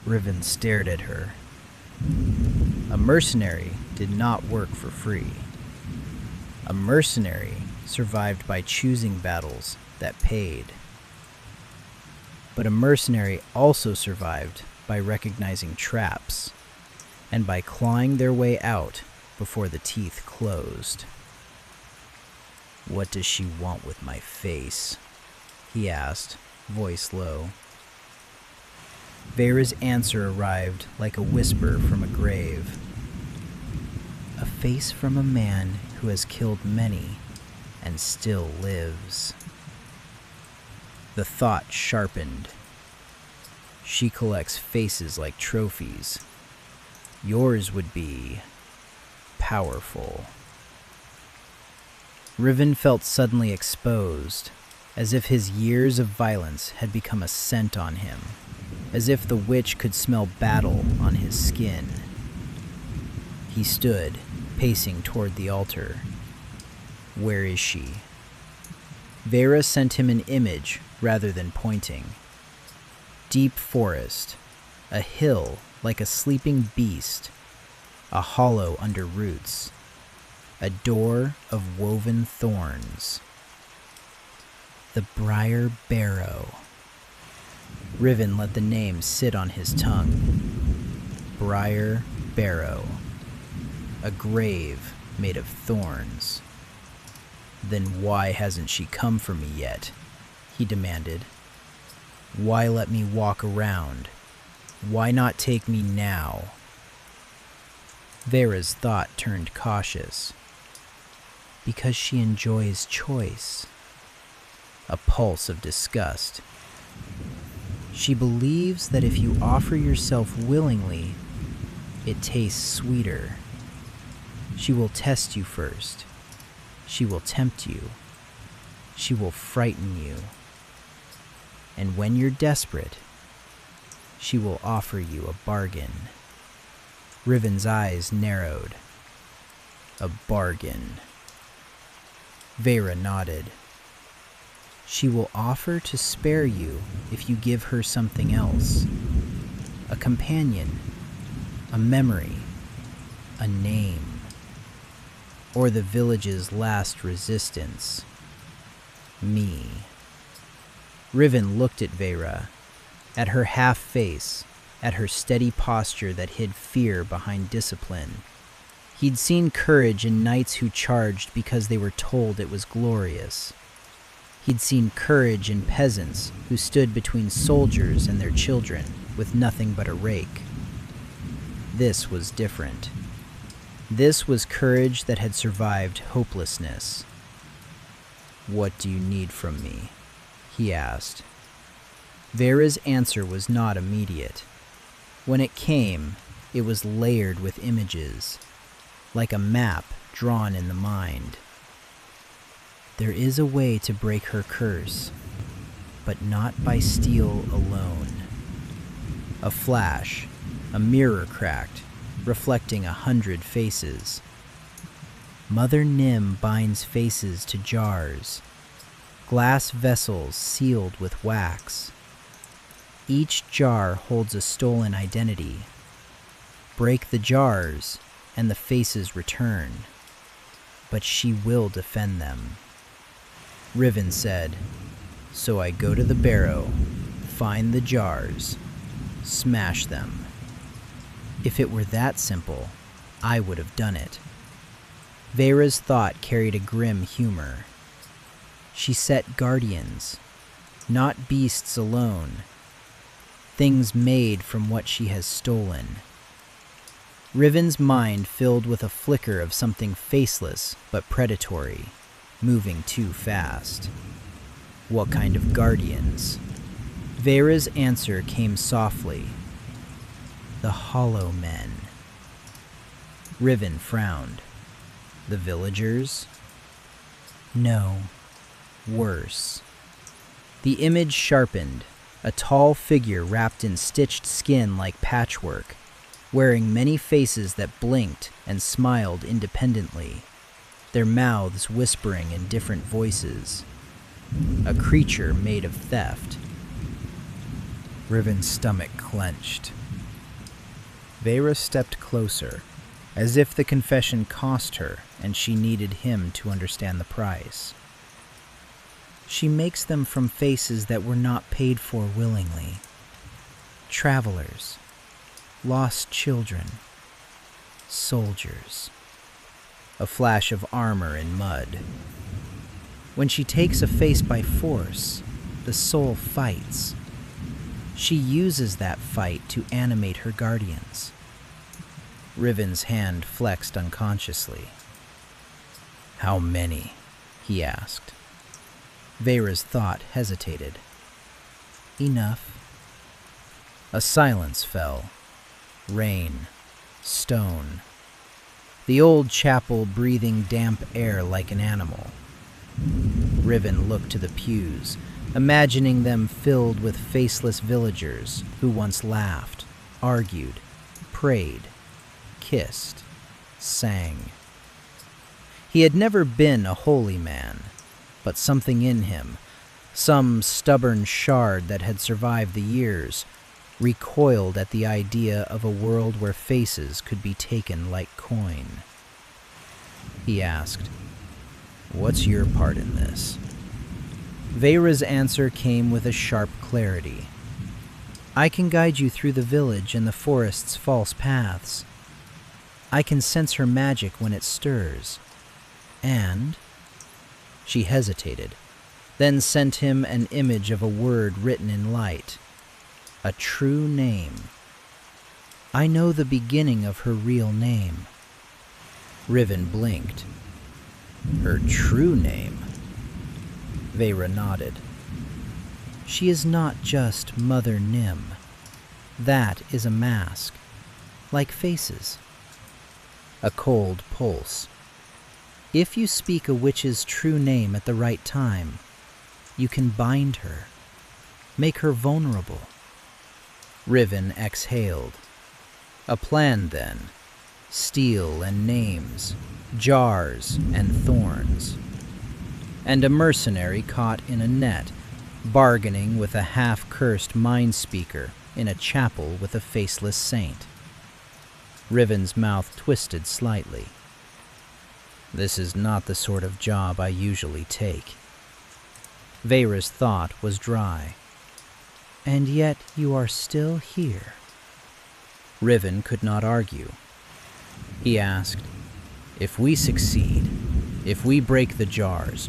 Riven stared at her. A mercenary did not work for free. A mercenary survived by choosing battles that paid. But a mercenary also survived by recognizing traps and by clawing their way out before the teeth closed. "What does she want with my face?" he asked, voice low. Vera's answer arrived like a whisper from a grave. "A face from a man who has killed many and still lives." The thought sharpened. She collects faces like trophies. Yours would be powerful. Riven felt suddenly exposed, as if his years of violence had become a scent on him, as if the witch could smell battle on his skin. He stood, pacing toward the altar. Where is she? Vera sent him an image rather than pointing. Deep forest, a hill like a sleeping beast, a hollow under roots, a door of woven thorns. The Briar Barrow. Riven let the name sit on his tongue. Briar Barrow. A grave made of thorns. Then why hasn't she come for me yet? He demanded. Why let me walk around? Why not take me now? Vera's thought turned cautious. Because she enjoys choice. A pulse of disgust. She believes that if you offer yourself willingly, it tastes sweeter. She will test you first. She will tempt you. She will frighten you. And when you're desperate, she will offer you a bargain. Riven's eyes narrowed. A bargain. Vera nodded. She will offer to spare you if you give her something else. A companion, a memory, a name, or the village's last resistance. Me. Riven looked at Vera, at her half face, at her steady posture that hid fear behind discipline. He'd seen courage in knights who charged because they were told it was glorious. He'd seen courage in peasants who stood between soldiers and their children with nothing but a rake. This was different. This was courage that had survived hopelessness. "What do you need from me?" he asked. Vera's answer was not immediate. When it came, it was layered with images, like a map drawn in the mind. There is a way to break her curse, but not by steel alone. A flash, a mirror cracked, reflecting 100 faces. Mother Nim binds faces to jars, glass vessels sealed with wax. Each jar holds a stolen identity. Break the jars, and the faces return. But she will defend them. Riven said, "So I go to the barrow, find the jars, smash them. If it were that simple, I would have done it." Vera's thought carried a grim humor. She set guardians, not beasts alone, things made from what she has stolen. Riven's mind filled with a flicker of something faceless but predatory, moving too fast. What kind of guardians? Vera's answer came softly. The Hollow Men. Riven frowned. The villagers? No, worse. The image sharpened, a tall figure wrapped in stitched skin like patchwork, wearing many faces that blinked and smiled independently, their mouths whispering in different voices. A creature made of theft. Riven's stomach clenched. Vera stepped closer, as if the confession cost her and she needed him to understand the price. She makes them from faces that were not paid for willingly. Travelers, lost children, soldiers. A flash of armor in mud. When she takes a face by force, the soul fights. She uses that fight to animate her guardians. Riven's hand flexed unconsciously. "How many?" he asked. Vera's thought hesitated. "Enough." A silence fell. Rain. Stone. The old chapel breathing damp air like an animal. Riven looked to the pews, imagining them filled with faceless villagers who once laughed, argued, prayed, kissed, sang. He had never been a holy man, but something in him, some stubborn shard that had survived the years, recoiled at the idea of a world where faces could be taken like coin. He asked, "What's your part in this?" Vera's answer came with a sharp clarity. "I can guide you through the village and the forest's false paths. I can sense her magic when it stirs. And..." She hesitated, then sent him an image of a word written in light. A true name. "I know the beginning of her real name." Riven blinked. "Her true name?" Vera nodded. "She is not just Mother Nim. That is a mask, like faces." A cold pulse. "If you speak a witch's true name at the right time, you can bind her, make her vulnerable." Riven exhaled. A plan, then. Steel and names, jars and thorns. And a mercenary caught in a net, bargaining with a half-cursed mind speaker in a chapel with a faceless saint. Riven's mouth twisted slightly. "This is not the sort of job I usually take." Vera's thought was dry. "And yet you are still here." Riven could not argue. He asked, "If we succeed, if we break the jars,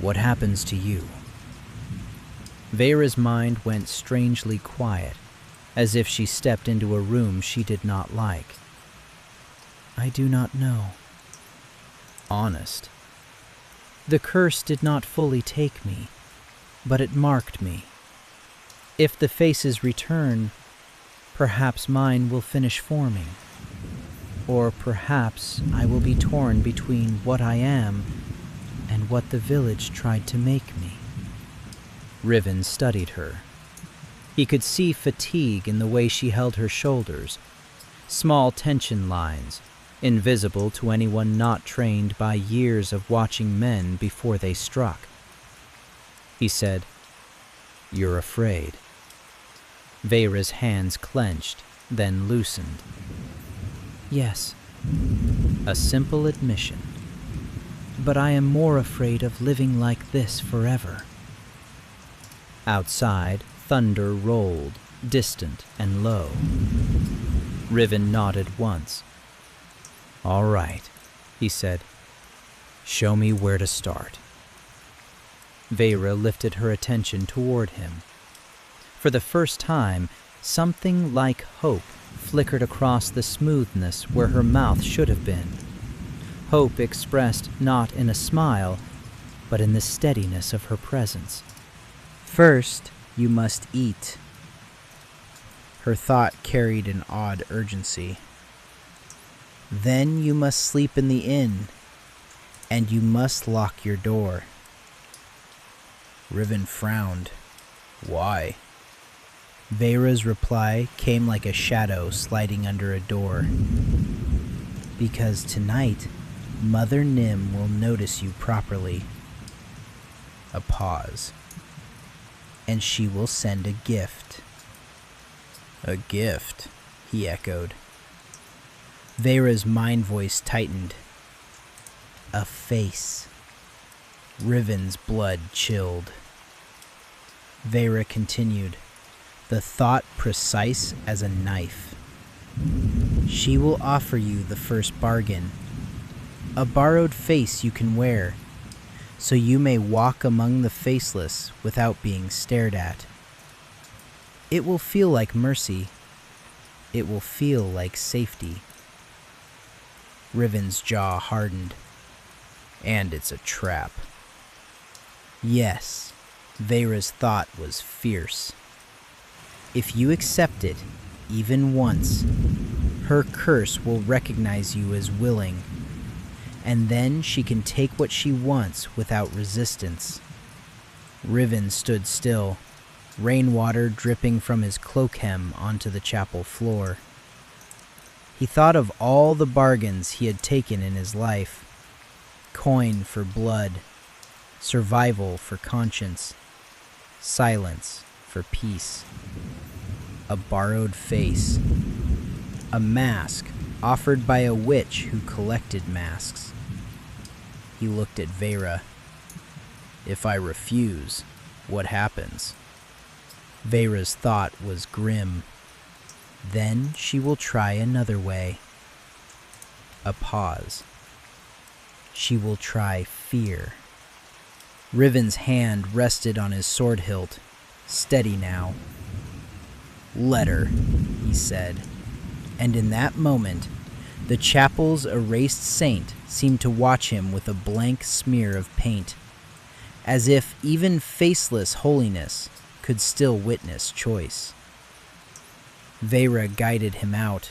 what happens to you?" Vera's mind went strangely quiet, as if she stepped into a room she did not like. "I do not know." Honest. "The curse did not fully take me, but it marked me. If the faces return, perhaps mine will finish forming. Or perhaps I will be torn between what I am and what the village tried to make me." Riven studied her. He could see fatigue in the way she held her shoulders, small tension lines, invisible to anyone not trained by years of watching men before they struck. He said, "You're afraid." Vera's hands clenched, then loosened. "Yes." A simple admission. "But I am more afraid of living like this forever." Outside, thunder rolled, distant and low. Riven nodded once. "All right," he said. "Show me where to start." Vera lifted her attention toward him. For the first time, something like hope flickered across the smoothness where her mouth should have been. Hope expressed not in a smile, but in the steadiness of her presence. "First, you must eat." Her thought carried an odd urgency. "Then you must sleep in the inn, and you must lock your door." Riven frowned. "Why?" Vera's reply came like a shadow sliding under a door. "Because tonight, Mother Nim will notice you properly." A pause. "And she will send a gift." "A gift?" he echoed. Vera's mind voice tightened. A face. Riven's blood chilled. Vera continued, the thought precise as a knife. She will offer you the first bargain, a borrowed face you can wear, so you may walk among the faceless without being stared at. It will feel like mercy. It will feel like safety. Riven's jaw hardened. And it's a trap. Yes, Vera's thought was fierce. If you accept it, even once, her curse will recognize you as willing, and then she can take what she wants without resistance. Riven stood still, rainwater dripping from his cloak hem onto the chapel floor. He thought of all the bargains he had taken in his life. Coin for blood, survival for conscience, silence for peace. A borrowed face, a mask offered by a witch who collected masks. He looked at Vera. If I refuse, what happens? Vera's thought was grim. Then she will try another way. A pause. She will try fear. Riven's hand rested on his sword hilt, steady now. Let her, he said, and in that moment, the chapel's erased saint seemed to watch him with a blank smear of paint, as if even faceless holiness could still witness choice. Vera guided him out.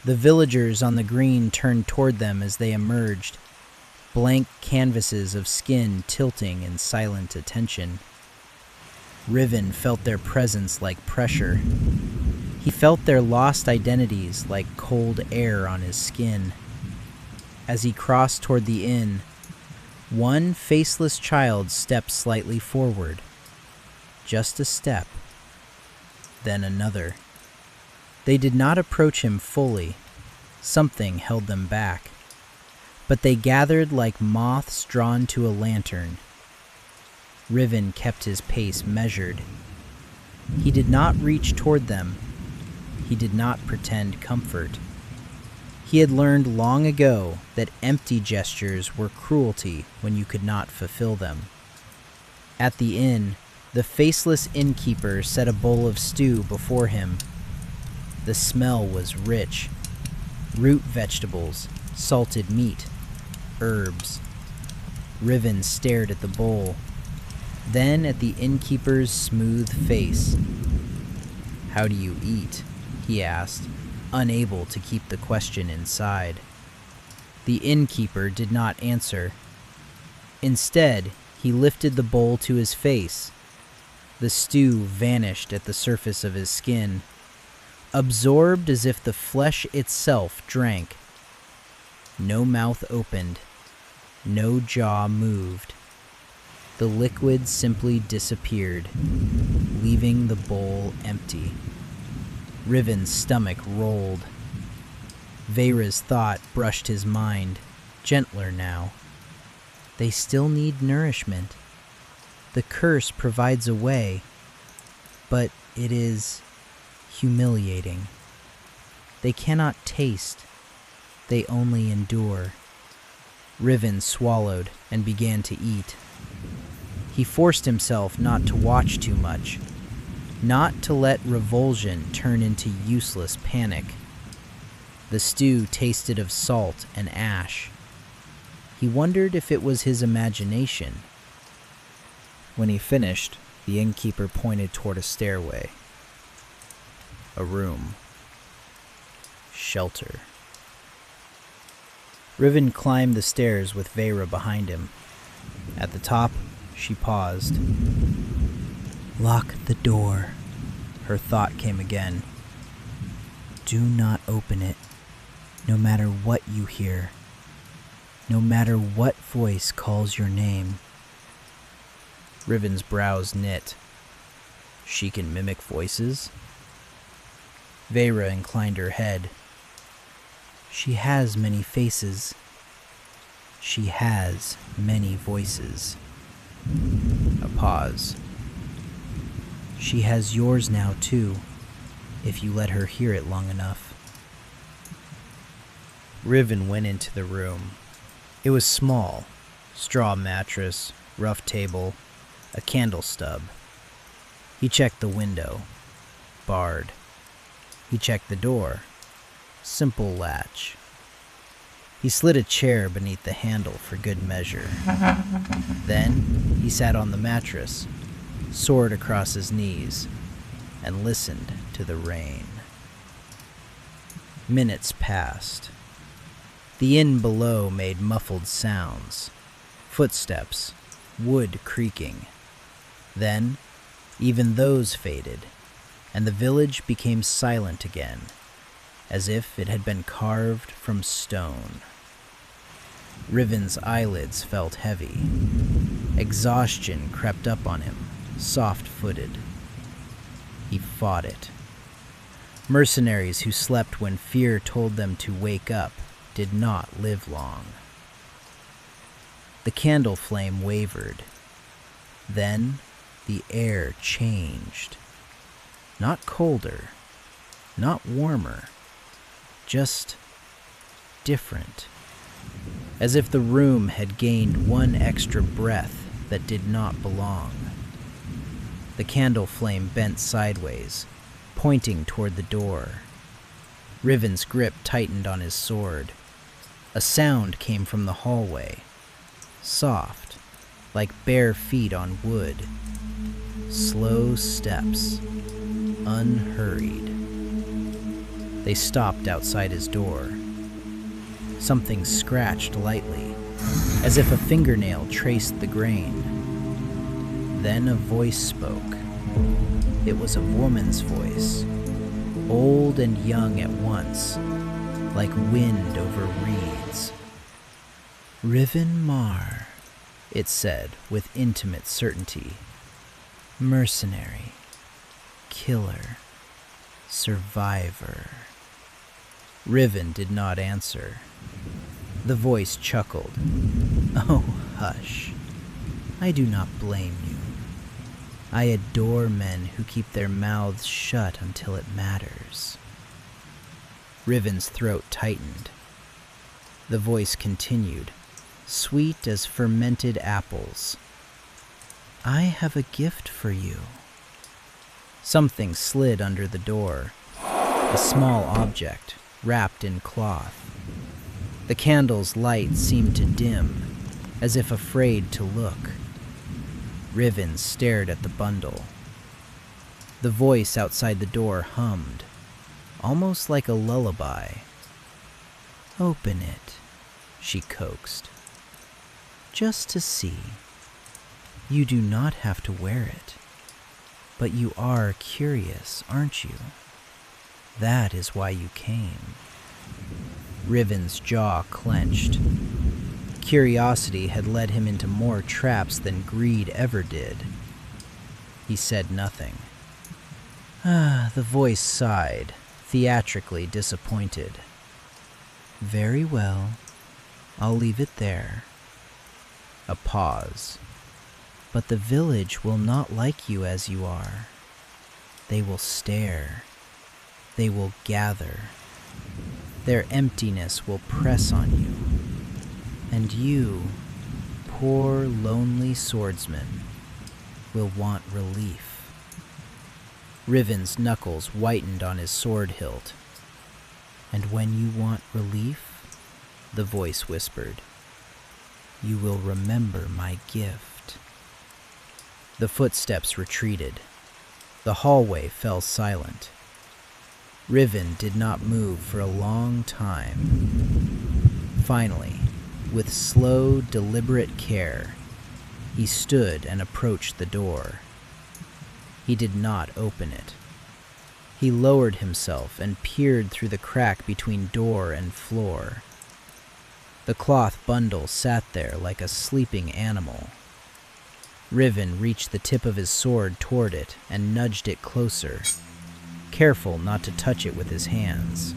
The villagers on the green turned toward them as they emerged, blank canvases of skin tilting in silent attention. Riven felt their presence like pressure. He felt their lost identities like cold air on his skin. As he crossed toward the inn, one faceless child stepped slightly forward. Just a step. Then another. They did not approach him fully. Something held them back. But they gathered like moths drawn to a lantern. Riven kept his pace measured. He did not reach toward them. He did not pretend comfort. He had learned long ago that empty gestures were cruelty when you could not fulfill them. At the inn, the faceless innkeeper set a bowl of stew before him. The smell was rich. Root vegetables, salted meat, herbs. Riven stared at the bowl, then at the innkeeper's smooth face. How do you eat? He asked, unable to keep the question inside. The innkeeper did not answer. Instead, he lifted the bowl to his face. The stew vanished at the surface of his skin, absorbed as if the flesh itself drank. No mouth opened, no jaw moved. The liquid simply disappeared, leaving the bowl empty. Riven's stomach rolled. Vera's thought brushed his mind, gentler now. They still need nourishment. The curse provides a way, but it is humiliating. They cannot taste. They only endure. Riven swallowed and began to eat. He forced himself not to watch too much, not to let revulsion turn into useless panic. The stew tasted of salt and ash. He wondered if it was his imagination. When he finished, the innkeeper pointed toward a stairway. A room. Shelter. Riven climbed the stairs with Vera behind him. At the top, she paused. Lock the door. Her thought came again. Do not open it, no matter what you hear, no matter what voice calls your name. Riven's brows knit. She can mimic voices? Vera inclined her head. She has many faces. She has many voices. A pause. She has yours now too, if you let her hear it long enough. Riven went into the room. It was small. Straw mattress, rough table, a candle stub. He checked the window. Barred. He checked the door. Simple latch. He slid a chair beneath the handle for good measure. Then he sat on the mattress, sword across his knees, and listened to the rain. Minutes passed. The inn below made muffled sounds, footsteps, wood creaking. Then, even those faded, and the village became silent again, as if it had been carved from stone. Riven's eyelids felt heavy. Exhaustion crept up on him, soft-footed. He fought it. Mercenaries who slept when fear told them to wake up did not live long. The candle flame wavered. Then the air changed. Not colder, not warmer, just different. As if the room had gained one extra breath that did not belong. The candle flame bent sideways, pointing toward the door. Riven's grip tightened on his sword. A sound came from the hallway, soft, like bare feet on wood. Slow steps, unhurried. They stopped outside his door. Something scratched lightly, as if a fingernail traced the grain. Then a voice spoke. It was a woman's voice, old and young at once, like wind over reeds. Riven Mar, it said with intimate certainty. Mercenary, killer, survivor. Riven did not answer. The voice chuckled. Oh, hush. I do not blame you. I adore men who keep their mouths shut until it matters. Riven's throat tightened. The voice continued, sweet as fermented apples. I have a gift for you. Something slid under the door, a small object wrapped in cloth. The candle's light seemed to dim, as if afraid to look. Riven stared at the bundle. The voice outside the door hummed, almost like a lullaby. Open it, she coaxed. Just to see. You do not have to wear it. But you are curious, aren't you? That is why you came. Riven's jaw clenched. Curiosity had led him into more traps than greed ever did. He said nothing. The voice sighed, theatrically disappointed. Very well, I'll leave it there. A pause. But the village will not like you as you are. They will stare. They will gather. Their emptiness will press on you. And you, poor lonely swordsman, will want relief. Riven's knuckles whitened on his sword hilt. And when you want relief, the voice whispered, you will remember my gift. The footsteps retreated. The hallway fell silent. Riven did not move for a long time. Finally, with slow, deliberate care, he stood and approached the door. He did not open it. He lowered himself and peered through the crack between door and floor. The cloth bundle sat there like a sleeping animal. Riven reached the tip of his sword toward it and nudged it closer. careful not to touch it with his hands.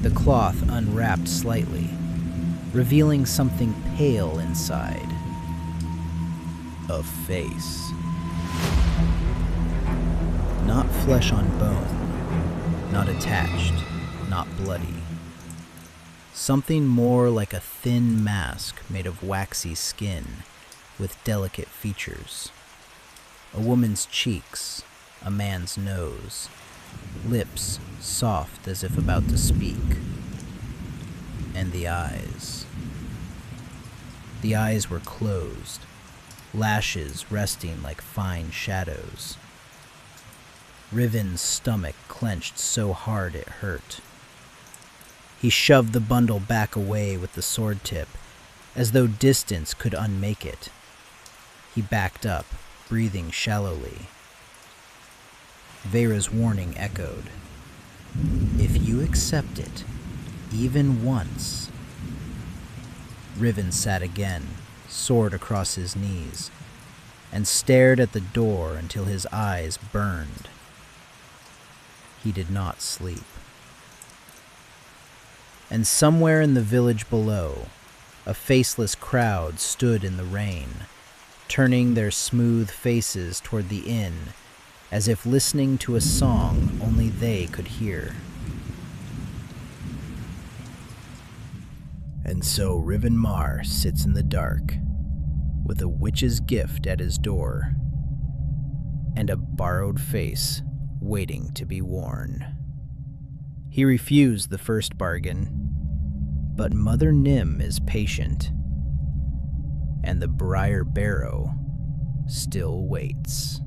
The cloth unwrapped slightly, revealing something pale inside. A face. Not flesh on bone, not attached, not bloody. Something more like a thin mask made of waxy skin with delicate features. A woman's cheeks, a man's nose, lips soft as if about to speak, and the eyes. The eyes were closed, lashes resting like fine shadows. Riven's stomach clenched so hard it hurt. He shoved the bundle back away with the sword tip, as though distance could unmake it. He backed up, breathing shallowly. Vera's warning echoed. If you accept it, even once. Riven sat again, sword across his knees, and stared at the door until his eyes burned. He did not sleep. And somewhere in the village below, a faceless crowd stood in the rain, turning their smooth faces toward the inn, as if listening to a song only they could hear. And so Riven Mar sits in the dark, with a witch's gift at his door, and a borrowed face waiting to be worn. He refused the first bargain, but Mother Nim is patient, and the Briar Barrow still waits.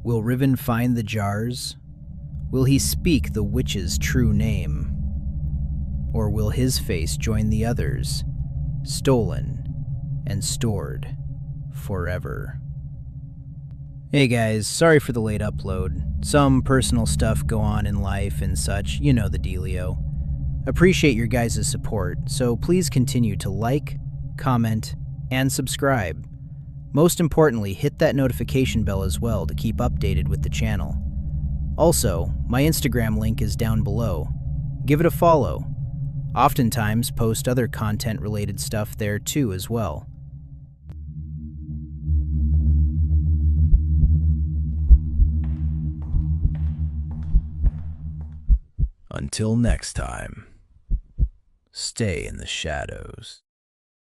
Will Riven find the jars? Will he speak the witch's true name? Or will his face join the others, stolen and stored forever? Hey guys, sorry for the late upload. Some personal stuff go on in life and such, you know the dealio. Appreciate your guys' support, so please continue to like, comment, and subscribe. Most importantly, hit that notification bell as well to keep updated with the channel. Also, my Instagram link is down below. Give it a follow. Oftentimes post other content-related stuff there too as well. Until next time, stay in the shadows.